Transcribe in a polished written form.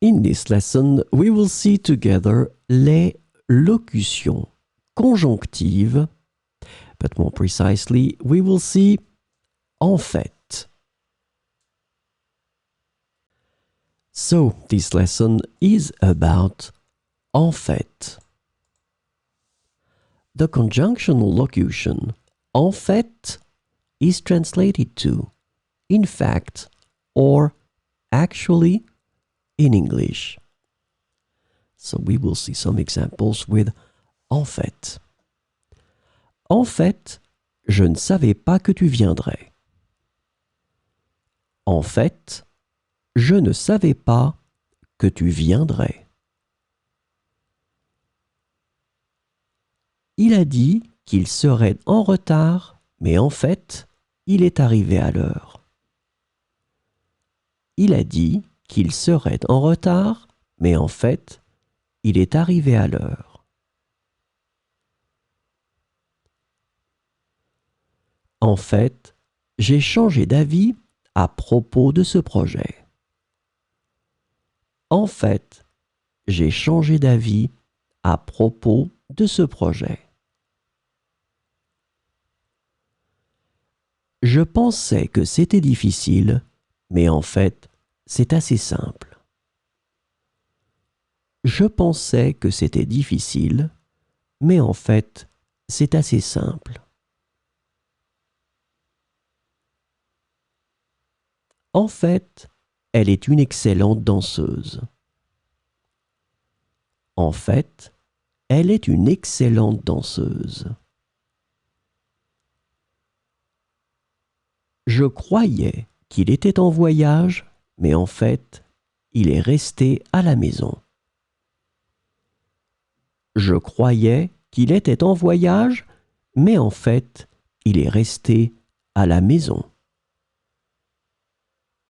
In this lesson, we will see together les locutions conjonctives, but more precisely, we will see en fait. So, this lesson is about en fait. The conjunctional locution en fait is translated to in fact or actually in English. So we will see some examples with en fait. En fait, je ne savais pas que tu viendrais. En fait, je ne savais pas que tu viendrais. Il a dit qu'il serait en retard, mais en fait, il est arrivé à l'heure. Il a dit qu'il serait en retard, mais en fait, il est arrivé à l'heure. En fait, j'ai changé d'avis à propos de ce projet. En fait, j'ai changé d'avis à propos de ce projet. Je pensais que c'était difficile, mais en fait, c'est assez simple. Je pensais que c'était difficile, mais en fait, c'est assez simple. En fait, elle est une excellente danseuse. En fait, elle est une excellente danseuse. Je croyais qu'il était en voyage, mais en fait, il est resté à la maison. Je croyais qu'il était en voyage, mais en fait, il est resté à la maison.